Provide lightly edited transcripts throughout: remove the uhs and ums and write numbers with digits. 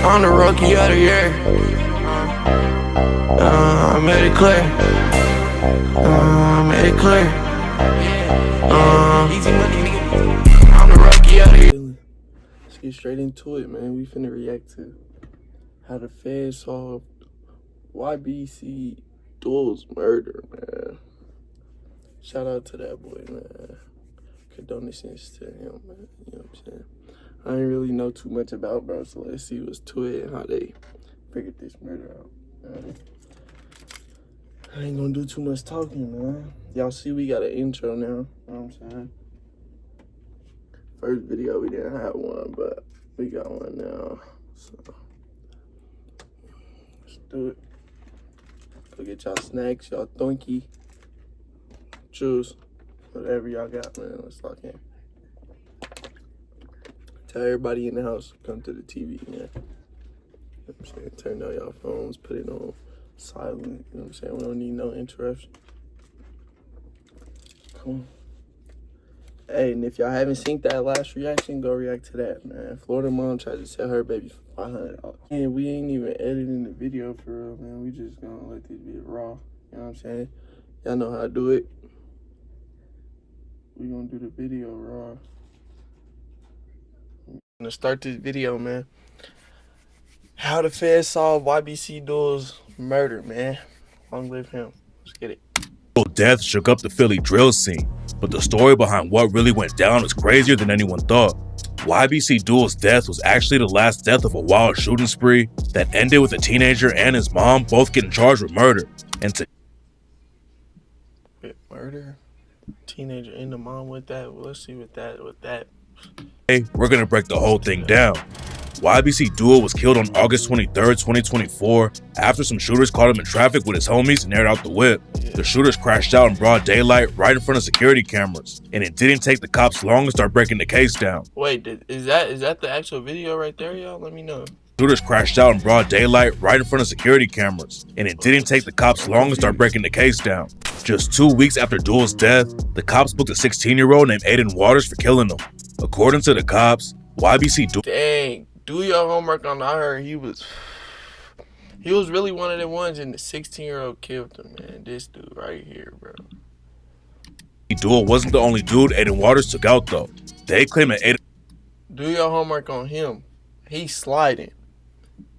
I'm the rookie of the year. I made it clear. I made it clear. I'm the rookie of the year. Let's get straight into it, man. We finna react to how the feds solved YBC Duel's murder, man. Shout out to that boy, man. Condolences to him, man. You know what I'm saying? I didn't really know too much about bro, so let's see what's to it and how they figured this murder out. I ain't gonna do too much talking, man. Y'all see we got an intro now. You know what I'm saying? First video we didn't have one, but we got one now. So let's do it. Go get y'all snacks, y'all donkey, juice, whatever y'all got, man. Let's lock in. Tell everybody in the house, come to the TV, man. You know what I'm saying? Turn down y'all phones, put it on silent. You know what I'm saying? We don't need no interruption. Come on. Hey, and if y'all haven't seen that last reaction, go react to that, man. Florida mom tried to sell her baby for $500. And we ain't even editing the video for real, man. We just gonna let this be raw. You know what I'm saying? Y'all know how to do it. We gonna do the video raw. I'm gonna start this video, man. How the feds solved YBC Duel's murder, man. Long live him. Let's get it. Death shook up the Philly drill scene, but the story behind what really went down is crazier than anyone thought. YBC Duel's death was actually the last death of a wild shooting spree that ended with a teenager and his mom both getting charged with murder. And murder? Teenager and the mom with that? Well, let's see with that. Today, we're gonna break the whole thing down. YBC Duel was killed on August 23rd, 2024 after some shooters caught him in traffic with his homies and aired out the whip. The shooters crashed out in broad daylight right in front of security cameras, and it didn't take the cops long to start breaking the case down. Wait, is that the actual video right there, y'all? Let me know. Shooters crashed out in broad daylight right in front of security cameras, and it didn't take the cops long to start breaking the case down. Just 2 weeks after Duel's death, the cops booked a 16-year-old named Aiden Waters for killing him. According to the cops, YBC Duel— Dang, do your homework on that. I heard he was really one of the ones, and the 16-year-old killed him, man. This dude right here, bro. Duel wasn't the only dude Aiden Waters took out, though. They claim that Aiden— Do your homework on him. He's sliding.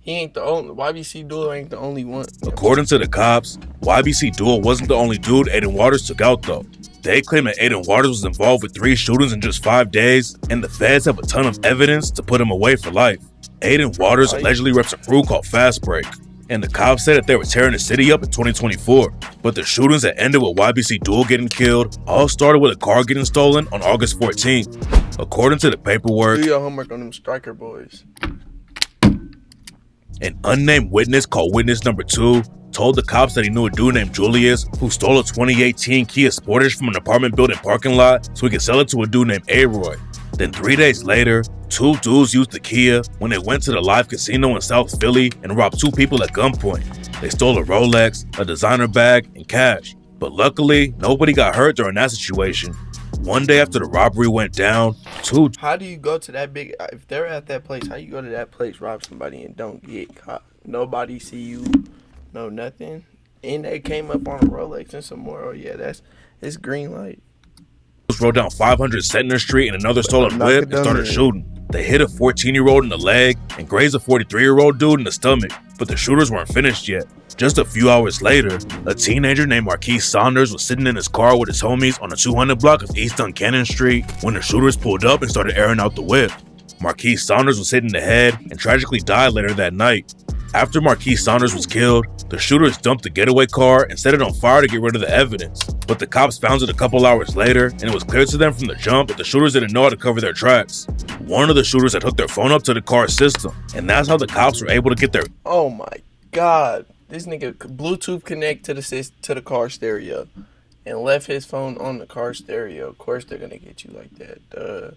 He ain't the only— YBC Duel ain't the only one. According to the cops, YBC Duel wasn't the only dude Aiden Waters took out, though. They claim that Aiden Waters was involved with 3 shootings in just 5 days, and the feds have a ton of evidence to put him away for life. Aiden Waters allegedly reps a crew called Fast Break, and the cops said that they were tearing the city up in 2024. But the shootings that ended with YBC Duel getting killed all started with a car getting stolen on August 14th. According to the paperwork, do your homework on them striker boys. An unnamed witness called Witness Number 2 told the cops that he knew a dude named Julius who stole a 2018 Kia Sportage from an apartment building parking lot so he could sell it to a dude named A-Roy. Then 3 days later, 2 dudes used the Kia when they went to the live casino in South Philly and robbed 2 people at gunpoint. They stole a Rolex, a designer bag, and cash. But luckily, nobody got hurt during that situation. One day after the robbery went down, How do you go to that big— if they're at that place, how you go to that place, rob somebody, and don't get caught? Nobody see you, no nothing. And they came up on a Rolex and some more. Oh yeah, it's green light. Rode down 500 Centner Street in another stolen whip and started shooting. They hit a 14-year-old in the leg and grazed a 43-year-old dude in the stomach, but the shooters weren't finished yet. Just a few hours later, a teenager named Marquise Saunders was sitting in his car with his homies on the 200 block of East Duncannon Street when the shooters pulled up and started airing out the whip. Marquise Saunders was hit in the head and tragically died later that night. After Marquise Saunders was killed, the shooters dumped the getaway car and set it on fire to get rid of the evidence. But the cops found it a couple hours later, and it was clear to them from the jump that the shooters didn't know how to cover their tracks. One of the shooters had hooked their phone up to the car's system, and that's how the cops were able to get their— Oh my God. This nigga Bluetooth connect to the car stereo and left his phone on the car stereo. Of course they're gonna get you like that.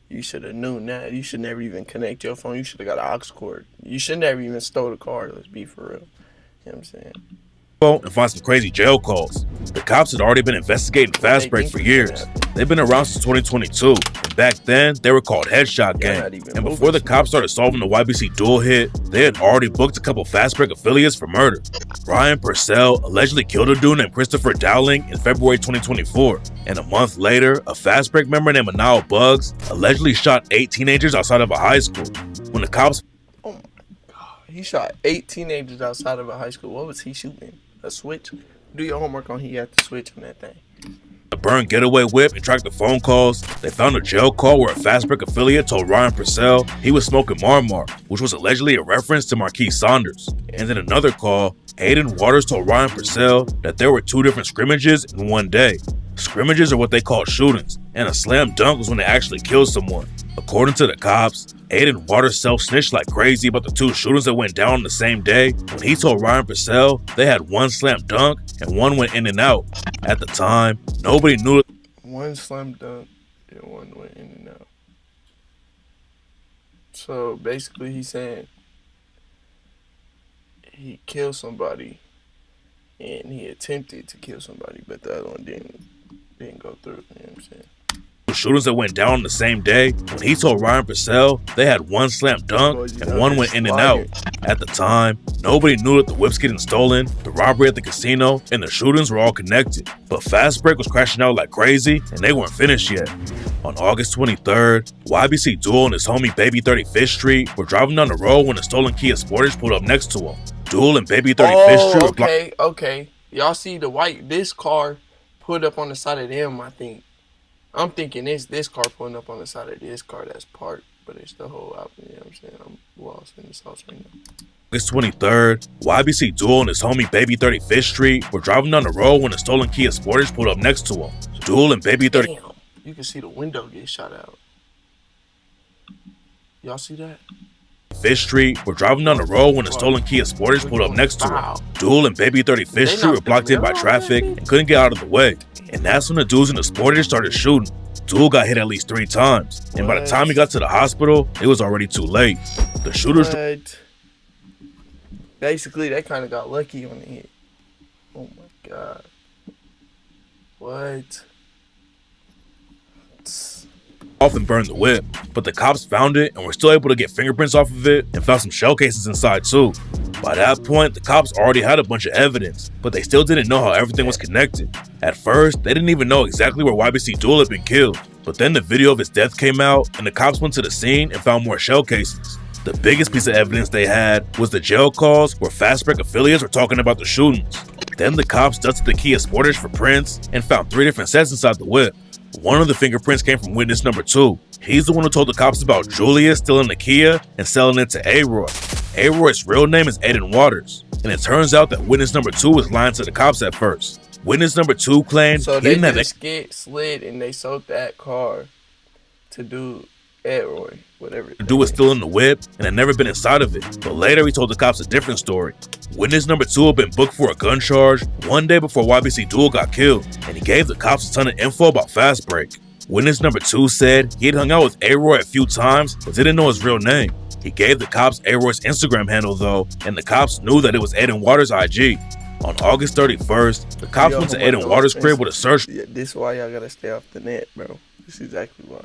You should have known that. You should never even connect your phone. You should have got an aux cord. You should never even stole the car. Let's be for real. You know what I'm saying? and find some crazy jail calls. The cops had already been investigating Fast Break for years. They've been around since 2022. And back then, they were called Headshot Gang. And before the cops started solving the YBC duel hit, they had already booked a couple Fast Break affiliates for murder. Ryan Purcell allegedly killed a dude named Christopher Dowling in February 2024. And a month later, a Fast Break member named Manal Bugs allegedly shot 8 teenagers outside of a high school. When the cops... Oh my God. He shot 8 teenagers outside of a high school. What was he shooting? A switch? Do your homework on he had to switch on that thing. The burned getaway whip and tracked the phone calls. They found a jail call where a Fast Break affiliate told Ryan Purcell he was smoking Marmar, which was allegedly a reference to Marquis Saunders. And in another call, Aiden Waters told Ryan Purcell that there were 2 different scrimmages in one day. Scrimmages are what they call shootings, and a slam dunk was when they actually killed someone. According to the cops, Aiden Waters self-snitched like crazy about the 2 shootings that went down on the same day when he told Ryan Purcell they had 1 slam dunk and 1 went in and out. At the time, nobody knew. 1 slam dunk and 1 went in and out. So basically he's saying he killed somebody and he attempted to kill somebody, but the other one didn't go through. You know what I'm saying? Shootings that went down on the same day when he told Ryan Purcell they had 1 slam dunk and 1 went in and out. At the time, nobody knew that the whips getting stolen, the robbery at the casino, and the shootings were all connected. But Fast Break was crashing out like crazy and they weren't finished yet. On August 23rd, YBC Duel and his homie Baby 35th Street were driving down the road when a stolen Kia Sportage pulled up next to him. Duel and Baby 35th Street were okay. Y'all see this car put up on the side of them, I think. I'm thinking it's this car pulling up on the side of this car that's parked, but it's the whole outfit, you know what I'm saying? I'm lost in this house right now. August 23rd, YBC Duel and his homie Baby 35th Street were driving down the road when a stolen Kia Sportage pulled up next to him. Duel and Baby 30. Damn, you can see the window get shot out. Y'all see that? 5th Street were driving down the road when a stolen Kia Sportage pulled up next to him. Duel and Baby 35th Street were blocked in by traffic and couldn't get out of the way. And that's when the dudes in the Sportage started shooting. Duel got hit at least 3 times, and by the time he got to the hospital, it was already too late. The shooters... Basically, they kind of got lucky on the hit. Oh my God. What? Off and burned the whip, but the cops found it and were still able to get fingerprints off of it and found some shell cases inside too. By that point, the cops already had a bunch of evidence, but they still didn't know how everything was connected. At first, they didn't even know exactly where YBC Duel had been killed, but then the video of his death came out and the cops went to the scene and found more shell cases. The biggest piece of evidence they had was the jail calls where Fast Break affiliates were talking about the shootings. Then the cops dusted the Kia Sportage for prints and found 3 different sets inside the whip. One of the fingerprints came from witness number 2. He's the one who told the cops about Julia stealing the Kia and selling it to A-Roy. A-Roy's real name is Aiden Waters, and it turns out that witness number 2 was lying to the cops at first. Witness number 2 claimed so they just slid and they sold that car to do A-Roy, whatever. The dude was still in the whip and had never been inside of it, but later he told the cops a different story. Witness number 2 had been booked for a gun charge one day before YBC Duel got killed, and he gave the cops a ton of info about Fast Break. Witness number 2 said he had hung out with A-Roy a few times but didn't know his real name. He gave the cops A-Roy's Instagram handle though, and the cops knew that it was Aiden Waters' IG. On August 31st, the cops went to Aiden Waters' crib with a search. Yeah, this is why y'all gotta stay off the net, bro. This is exactly why.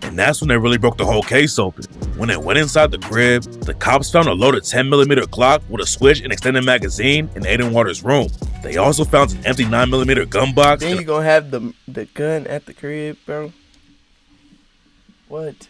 And that's when they really broke the whole case open. When they went inside the crib, the cops found a loaded 10mm Glock with a switch and extended magazine in Aiden Waters' room. They also found an empty 9mm gun box. Then you gonna have the gun at the crib, bro? What?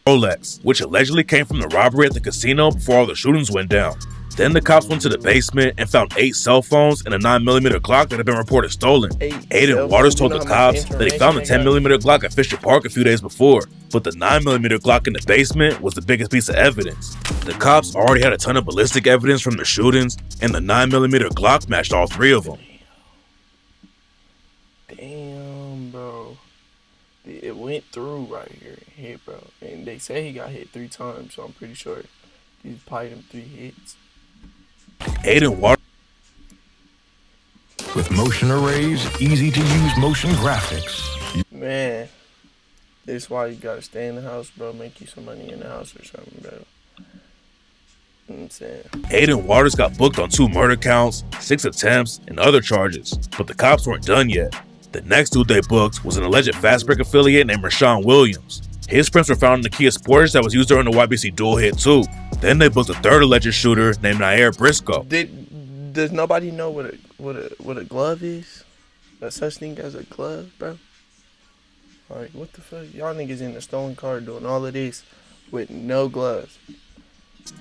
Rolex, which allegedly came from the robbery at the casino before all the shootings went down. Then the cops went to the basement and found 8 cell phones and a 9mm Glock that had been reported stolen. Aiden Waters told the cops that he found the 10mm Glock at Fisher Park a few days before, but the 9mm Glock in the basement was the biggest piece of evidence. The cops already had a ton of ballistic evidence from the shootings, and the 9mm Glock matched all 3 of them. Damn, bro. It went through right here, hit, bro. And they say he got hit 3 times, so I'm pretty sure he's probably them 3 hits. Aiden Waters. With motion arrays, easy to use motion graphics. Man, this is why you gotta stay in the house, bro. Make you some money in the house or something, bro. You know what I'm saying? Aiden Waters got booked on 2 murder counts, 6 attempts, and other charges, but the cops weren't done yet. The next dude they booked was an alleged Fast Break affiliate named Rashawn Williams. His prints were found in the Kia Sportage that was used during the YBC duel hit too. Then they booked a third alleged shooter named Nair Briscoe. Does nobody know what a glove is? A such thing as a glove, bro? Like, what the fuck? Y'all niggas in the stolen car doing all of this with no gloves.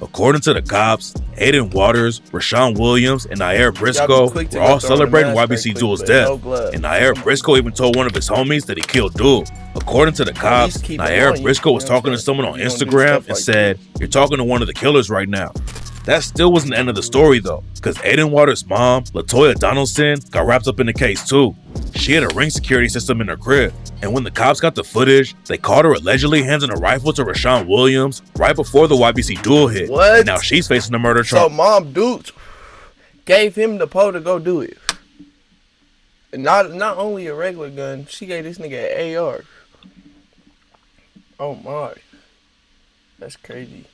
According to the cops, Aiden Waters, Rashawn Williams, and Nair Briscoe were all celebrating YBC Duel's death, and Nair Briscoe even told one of his homies that he killed Duel. According to the cops, Nair Briscoe was talking to someone on Instagram and said, "You're talking to one of the killers right now." That still wasn't the end of the story though, because Aiden Waters' mom, Latoya Donaldson, got wrapped up in the case too. She had a ring security system in her crib, and when the cops got the footage, they caught her allegedly handing a rifle to Rashawn Williams right before the YBC duel hit. What? And now she's facing a murder charge. So Mom Dukes gave him the pole to go do it. And not only a regular gun, she gave this nigga an AR. Oh my. That's crazy.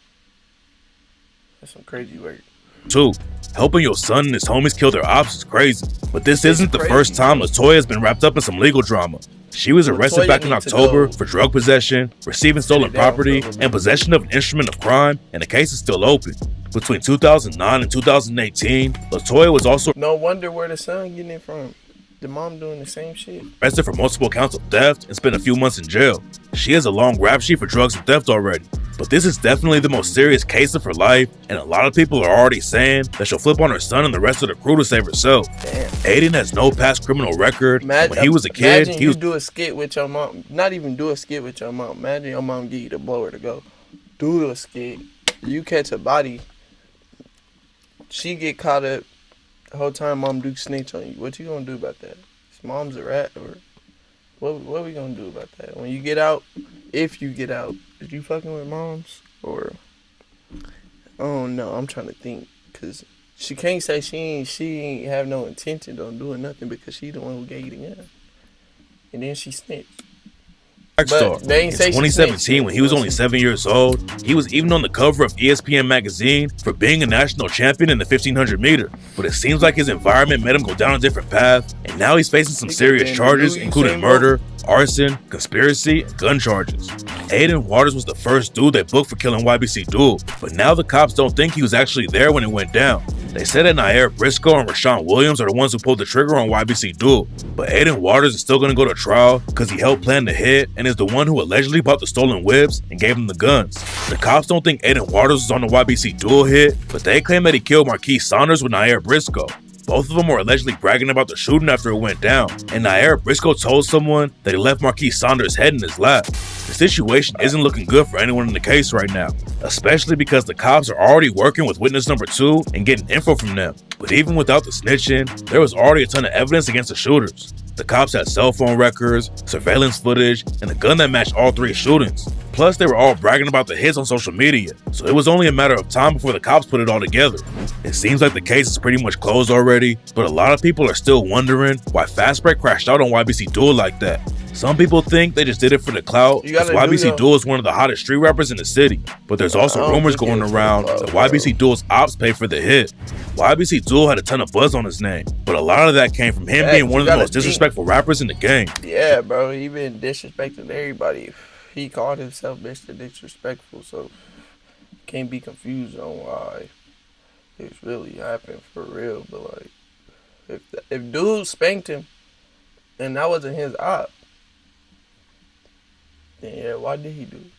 That's some crazy work. 2. Helping your son and his homies kill their ops is crazy. But this isn't the first time Latoya has been wrapped up in some legal drama. She was arrested back in October for drug possession, receiving stolen property, and possession of an instrument of crime, and the case is still open. Between 2009 and 2018, Latoya was also no wonder where the son getting it from. The mom doing the same shit. Arrested for multiple counts of theft and spent a few months in jail. She has a long rap sheet for drugs and theft already. But this is definitely the most serious case of her life, and a lot of people are already saying that she'll flip on her son and the rest of the crew to save herself. Damn. Aiden has no past criminal record. When he was a kid, he was do a skit with your mom. Not even do a skit with your mom. Imagine your mom give you the blower to go. Do a skit. You catch a body. She get caught up. The whole time Mom Duke snitch on you. What you gonna do about that? His mom's a rat, or what we gonna do about that? When you get out, if you get out, is you fucking with moms? Or oh no, I'm trying to think, cause she can't say she ain't have no intention on doing nothing because she the one who gave you the gun, and then she snitched. Star. In 2017, when he was only 7 years old, he was even on the cover of ESPN magazine for being a national champion in the 1500 meter. But it seems like his environment made him go down a different path, and now he's facing some serious charges, including murder, arson, conspiracy, and gun charges. Aiden Waters was the first dude they booked for killing YBC Duel, but now the cops don't think he was actually there when it went down. They said that Nair Briscoe and Rashawn Williams are the ones who pulled the trigger on YBC Duel, but Aiden Waters is still going to go to trial because he helped plan the hit and is the one who allegedly bought the stolen whips and gave them the guns. The cops don't think Aiden Waters was on the YBC Duel hit, but they claim that he killed Marquise Saunders with Nair Briscoe. Both of them were allegedly bragging about the shooting after it went down, and Nair Briscoe told someone that he left Marquise Saunders' head in his lap. The situation isn't looking good for anyone in the case right now, especially because the cops are already working with witness number 2 and getting info from them. But even without the snitching, there was already a ton of evidence against the shooters. The cops had cell phone records, surveillance footage, and a gun that matched all 3 shootings. Plus, they were all bragging about the hits on social media, so it was only a matter of time before the cops put it all together. It seems like the case is pretty much closed already, but a lot of people are still wondering why Fast Break crashed out on YBC Duel like that. Some people think they just did it for the clout, because YBC Duel is one of the hottest street rappers in the city. But there's also rumors going around that YBC Duel's ops paid for the hit. YBC Duel had a ton of buzz on his name, but a lot of that came from him being one of the most disrespectful rappers in the game. Yeah, bro, he been disrespecting everybody. He called himself Mr. Disrespectful, so can't be confused on why it's really happened for real. But like, if dude spanked him and that wasn't his op, then yeah, why did he do it?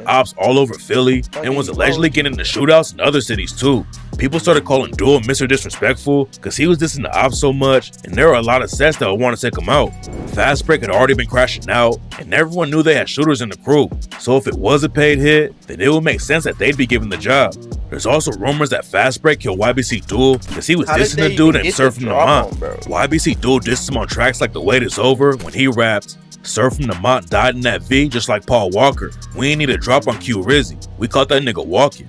Ops all over Philly and was allegedly getting into shootouts in other cities too. People started calling Duel Mr. Disrespectful because he was dissing the ops so much, and there were a lot of sets that would want to take him out. Fast Break had already been crashing out, and everyone knew they had shooters in the crew. So if it was a paid hit, then it would make sense that they'd be given the job. There's also rumors that Fast Break killed YBC Duel because he was dissing the dude and surfing the Mont. YBC Duel dissed him on tracks like The Wait Is Over when he rapped, "Surf from the Mont died in that V just like Paul Walker. We ain't need a drop on Q Rizzy. We caught that nigga walking."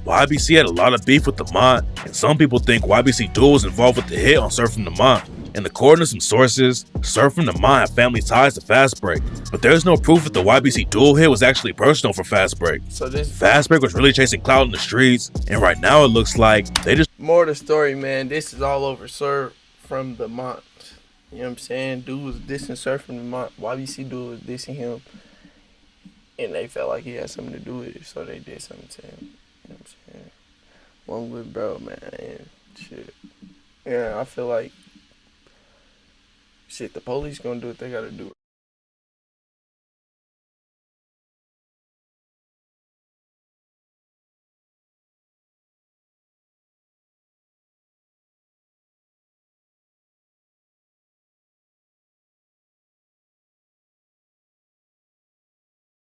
YBC had a lot of beef with the Mont, and some people think YBC Duel was involved with the hit on Surf from the Mont. And according to some sources, Surf from the Mind have family ties to Fast Break, but there's no proof that the YBC duel hit was actually personal for Fast Break. So this Fast Break was really chasing clout in the streets, and right now it looks like they just more of the story, man. This is all over Surf from the Mind. You know what I'm saying? Dude was dissing Surf from the Mind. YBC dude was dissing him, and they felt like he had something to do with it, so they did something to him. You know what I'm saying? One good bro, man. And shit. Yeah, I feel like shit. The police gonna do what they gotta do.